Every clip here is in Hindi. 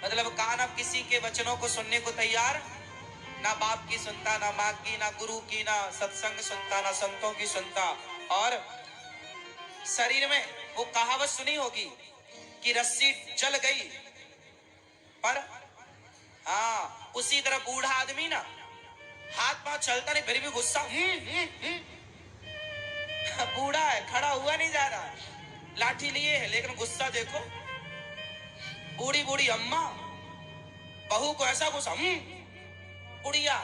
मतलब कान अब किसी के वचनों को सुनने को तैयार, ना बाप की सुनता, ना माँ की, ना गुरु की, ना सत्संग सुनता, ना संतों की सुनता। और शरीर में वो कहावत सुनी होगी कि रस्सी जल गई, पर हाँ उसी तरह बूढ़ा आदमी ना हाथ पांव चलता नहीं, फिर भी गुस्सा बूढ़ा है, खड़ा हुआ नहीं जा रहा, लाठी लिए है लेकिन गुस्सा देखो। बूढ़ी बूढ़ी अम्मा बहू को ऐसा गुस्सा, बुढ़िया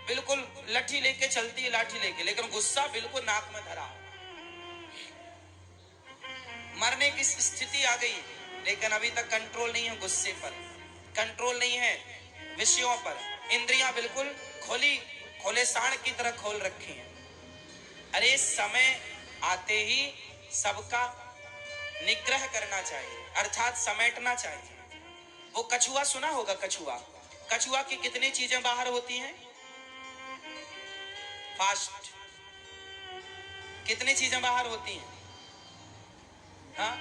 बिल्कुल लाठी लेके चलती है, लाठी लेके, लेकिन गुस्सा बिल्कुल नाक में धरा। मरने की स्थिति आ गई, लेकिन अभी तक कंट्रोल नहीं है गुस्से पर, कंट्रोल नहीं है विषयों पर। इंद्रियां बिल्कुल खोली, खोले साण की तरह खोल रखी हैं। अरे समय आते ही सबका निग्रह करना चाहिए, अर्थात समेटना चाहिए। वो कछुआ सुना होगा, कछुआ, कछुआ की कितनी चीजें बाहर होती हैं फास्ट, कितनी चीजें बाहर होती हैं? हाँ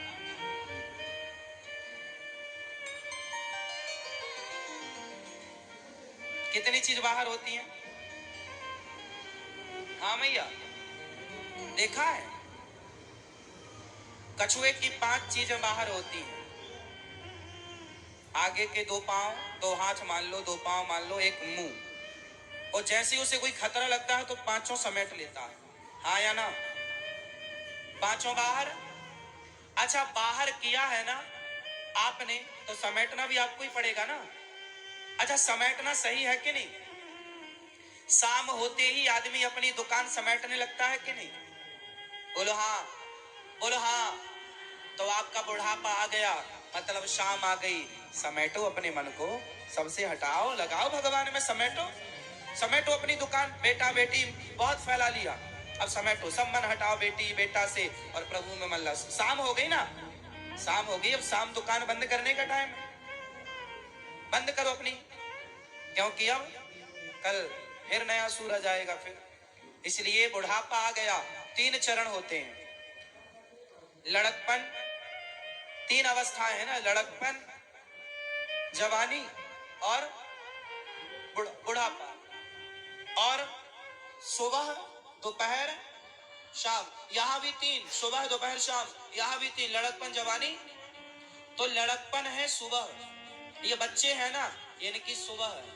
कितनी चीज बाहर होती हैं? हाँ मैया देखा है, कछुए की 5 चीजें बाहर होती हैं। आगे के 2 पांव, 2 हाथ मान लो, 2 पांव मान लो, एक मुंह। और जैसे ही उसे कोई खतरा लगता है तो पांचों समेट लेता है। हाँ या ना? पांचों बाहर। अच्छा बाहर किया है ना आपने, तो समेटना भी आपको ही पड़ेगा ना। अच्छा समेटना सही है कि नहीं? शाम होते ही आदमी अपनी दुकान समेटने लगता है कि नहीं? बोलो हाँ, बोलो हाँ। तो आपका बुढ़ापा आ गया, मतलब शाम आ गई। समेटो अपने मन को, सबसे हटाओ, लगाओ भगवान में, समेटो, समेटो अपनी दुकान। बेटा बेटी बहुत फैला लिया, अब समेटो, सब मन हटाओ बेटी बेटा से और प्रभु में मन लगा। शाम हो गई ना, शाम हो गई, अब शाम दुकान बंद करने का टाइम, बंद करो अपनी, क्योंकि अब कल फिर नया सूरज आएगा फिर। इसलिए बुढ़ापा आ गया, 3 चरण होते हैं। लड़कपन, 3 अवस्थाएं हैं ना, लड़कपन, जवानी और बुढ़ापा। और सुबह दोपहर शाम, यहां भी 3, सुबह दोपहर शाम, यहां भी 3, लड़कपन जवानी। तो लड़कपन है सुबह, ये बच्चे हैं ना, इनकी सुबह है,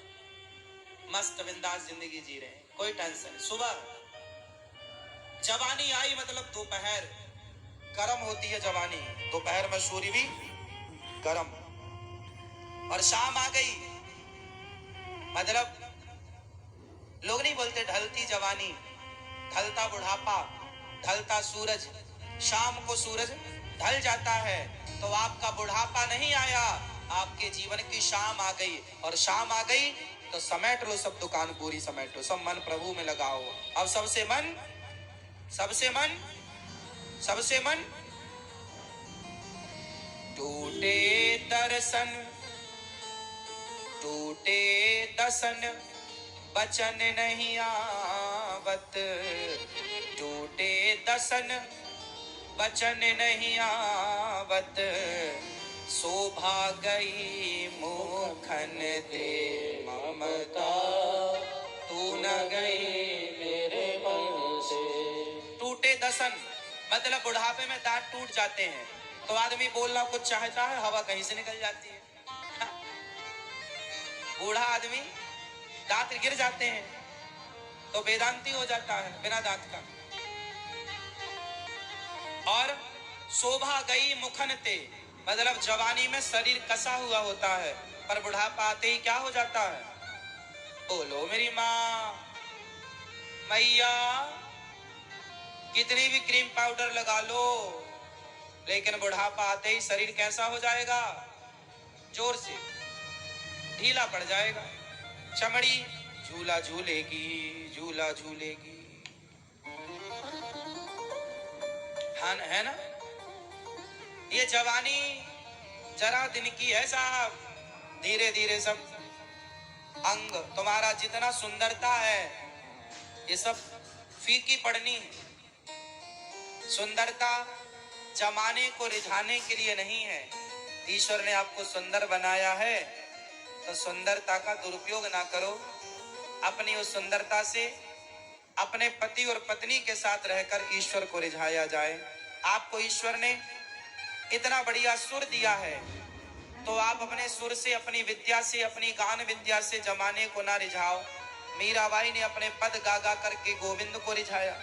मस्त बिंदास जिंदगी जी रहे हैं, कोई टेंशन नहीं। सुबह जवानी आई मतलब दोपहर, गर्म होती है जवानी, दोपहर में सूर्य भी गर्म। और शाम आ गई मतलब लोग नहीं बोलते ढलती जवानी, ढलता बुढ़ापा, ढलता सूरज। शाम को सूरज ढल जाता है, तो आपका बुढ़ापा नहीं आया, आपके जीवन की शाम आ गई। और शाम आ गई तो समेट लो सब दुकान पूरी, समेटो, सब मन प्रभु में लगाओ। अब सबसे मन, सबसे मन, सबसे मन, टूटे दर्शन, टूटे दसन, बचन नहीं आवत, टूटे दसन, बचन नहीं आवत, शोभा गई मुखन ते ममता, तू न गई मेरे मन से। टूटे दसन मतलब बुढ़ापे में दांत टूट जाते हैं, तो आदमी बोलना कुछ चाहता है, हवा कहीं से निकल जाती है। बूढ़ा आदमी दांत गिर जाते हैं तो वेदांती हो जाता है बिना दांत का। और शोभा गई मुखन ते मतलब जवानी में शरीर कसा हुआ होता है, पर बुढ़ापा आते ही क्या हो जाता है? बोलो मेरी माँ मैया, कितनी भी क्रीम पाउडर लगा लो, लेकिन बुढ़ापा आते ही शरीर कैसा हो जाएगा? जोर से ढीला पड़ जाएगा, चमड़ी झूला झूलेगी, झूला झूलेगी, है ना? ये जवानी जरा दिन की है साहब, धीरे धीरे सब अंग तुम्हारा जितना सुंदरता है ये सब फीकी पड़नी है। सुंदरता जमाने को रिझाने के लिए नहीं है, ईश्वर ने आपको सुंदर बनाया है तो सुंदरता का दुरुपयोग ना करो। अपनी उस सुंदरता से अपने पति और पत्नी के साथ रहकर ईश्वर को रिझाया जाए। आपको ईश्वर ने इतना बढ़िया सुर दिया है तो आप अपने सुर से, अपनी विद्या से, अपनी गान विद्या से जमाने को ना रिझाओ। मीराबाई ने अपने पद गा गा करके गोविंद को रिझाया।